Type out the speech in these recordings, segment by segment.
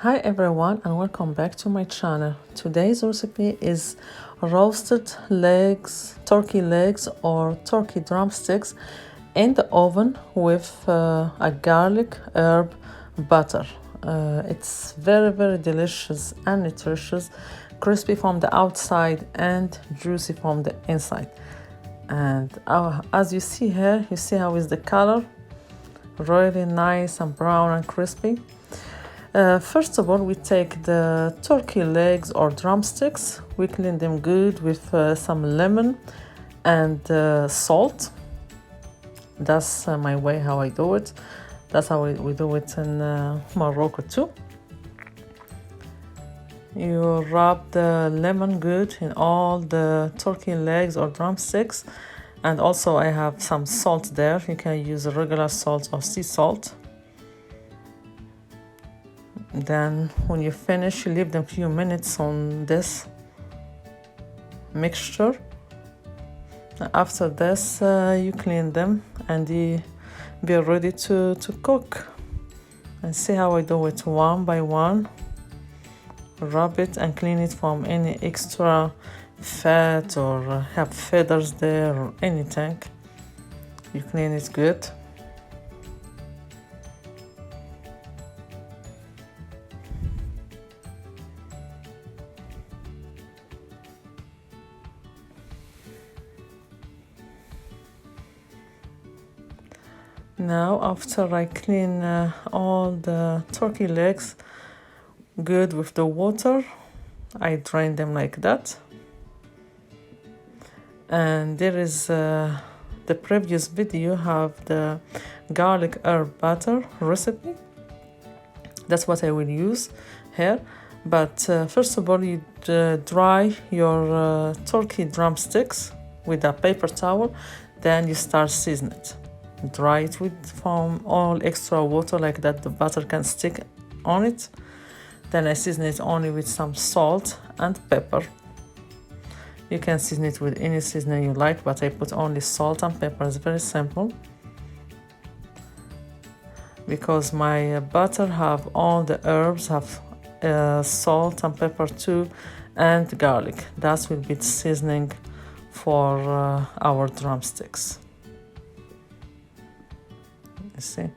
Hi everyone and welcome back to my channel. Today's recipe is roasted legs, turkey legs or turkey drumsticks in the oven with a garlic herb butter. It's very delicious and nutritious, crispy from the outside and juicy from the inside. And as you see here, you see how is the color, really nice and brown and crispy. First of all, we take the turkey legs or drumsticks. We clean them good with some lemon and salt. That's my way how I do it. That's how we do it in Morocco too. You rub the lemon good in all the turkey legs or drumsticks. And also I have some salt there. You can use regular salt or sea salt. Then when you finish, you leave them a few minutes on this mixture. After this, you clean them and you be ready to cook. And see how I do it one by one. Rub it and clean it from any extra fat or have feathers there or anything. You clean it good. Now, after I clean all the turkey legs good with the water, I drain them like that. And there is the previous video have the garlic herb butter recipe. That's what I will use here. But first of all, you dry your turkey drumsticks with a paper towel. Then you start seasoning it. Dry it from all extra water like that the butter can stick on it. Then I season it only with some salt and pepper. You can season it with any seasoning you like, but I put only salt and pepper. It's very simple because my butter have all the herbs, have salt and pepper too, and garlic. That will be the seasoning for our drumsticks. See,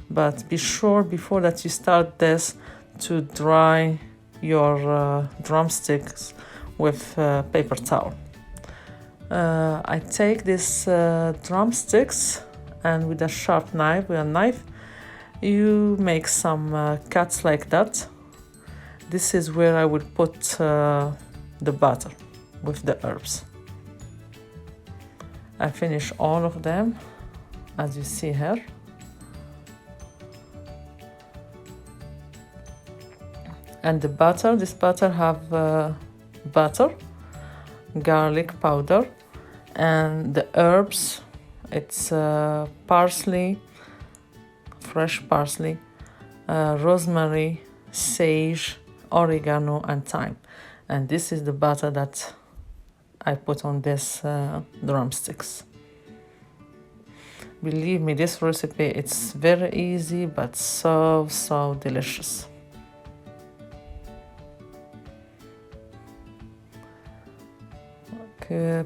but be sure before that you start this to dry your drumsticks with paper towel. I take these drumsticks and with a sharp knife, you make some cuts like that. This is where I will put the butter with the herbs. I finish all of them as you see here. And the butter, this butter have butter, garlic powder, and the herbs. It's parsley, fresh parsley, rosemary, sage, oregano, and thyme. And this is the butter that I put on this drumsticks. Believe me, this recipe, it's very easy, but so delicious.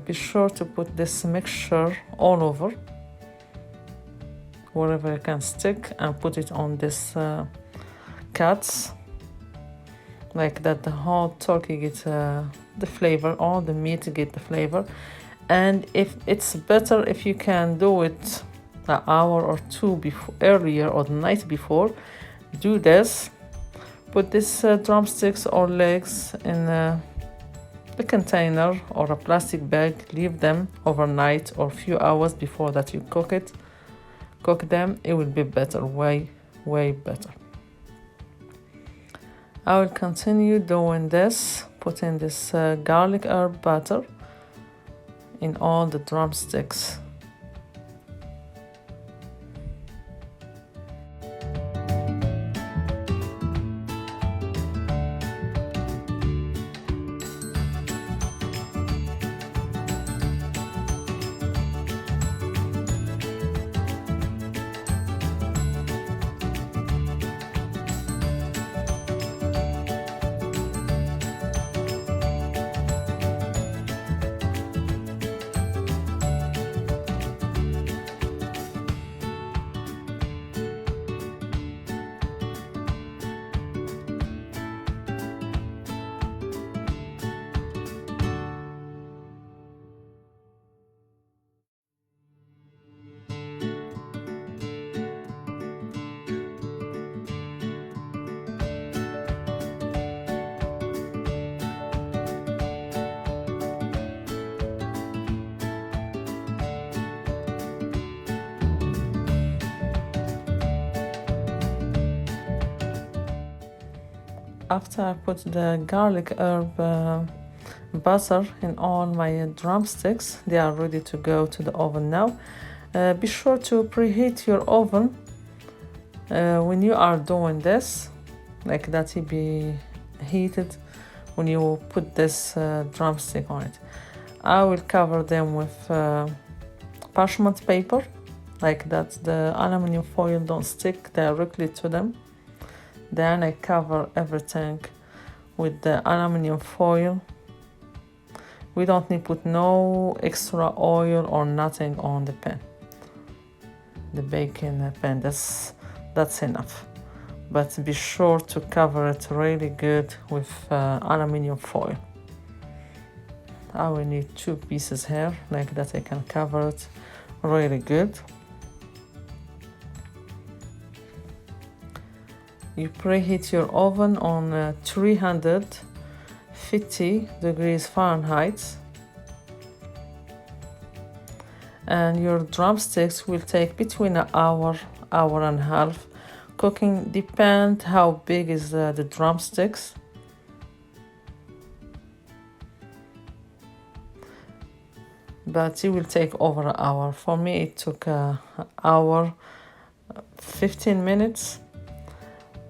Be sure to put this mixture all over, wherever you can stick, and put it on this cuts, like that the whole turkey gets the flavor, all the meat get the flavor. And if it's better if you can do it an hour or two earlier or the night before, do this. Put this drumsticks or legs in a container or a plastic bag. Leave them overnight or a few hours before that you cook them. It will be better, way better. I will continue doing this, putting this garlic herb butter in all the drumsticks. after I put the garlic herb butter in all my drumsticks. They are ready to go to the oven now. Be sure to preheat your oven when you are doing this, like that it be heated when you put this drumstick on it. I will cover them with parchment paper, like that the aluminum foil don't stick directly to them. Then I cover everything with the aluminum foil. We don't need to put no extra oil or nothing on the pan. The baking pan, that's enough. But be sure to cover it really good with aluminum foil. I will need 2 pieces here, like that I can cover it really good. You preheat your oven on 350 degrees Fahrenheit, and your drumsticks will take between an hour and a half cooking. Depend how big is the drumsticks. But it will take over an hour. For me it took an hour 15 minutes,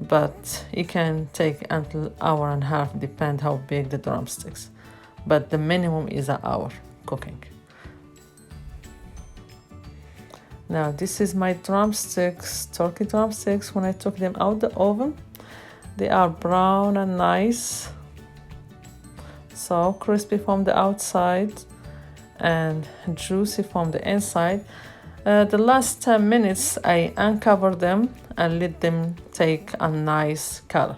but it can take until hour and a half, depend how big the drumsticks, but the minimum is an hour cooking. Now this is my drumsticks, turkey drumsticks. When I took them out the oven, they are brown and nice, so crispy from the outside and juicy from the inside. The last 10 minutes I uncover them and let them take a nice color.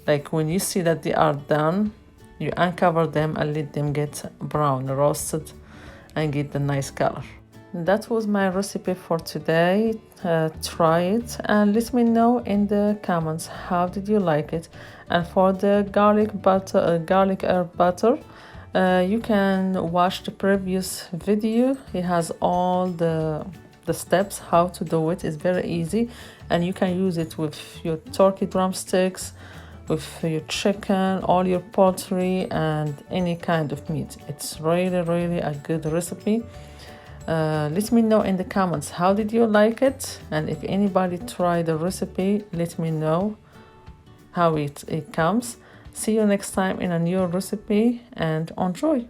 Like when you see that they are done, you uncover them and let them get brown, roasted, and get the nice color. That was my recipe for today. Try it and let me know in the comments how did you like it. And for the garlic herb butter, you can watch the previous video. It has all the steps how to do it. It's very easy, and you can use it with your turkey drumsticks, with your chicken, all your poultry, and any kind of meat. It's really a good recipe. Let me know in the comments how did you like it, and if anybody tried the recipe, let me know how it comes. See you next time in a new recipe, and enjoy.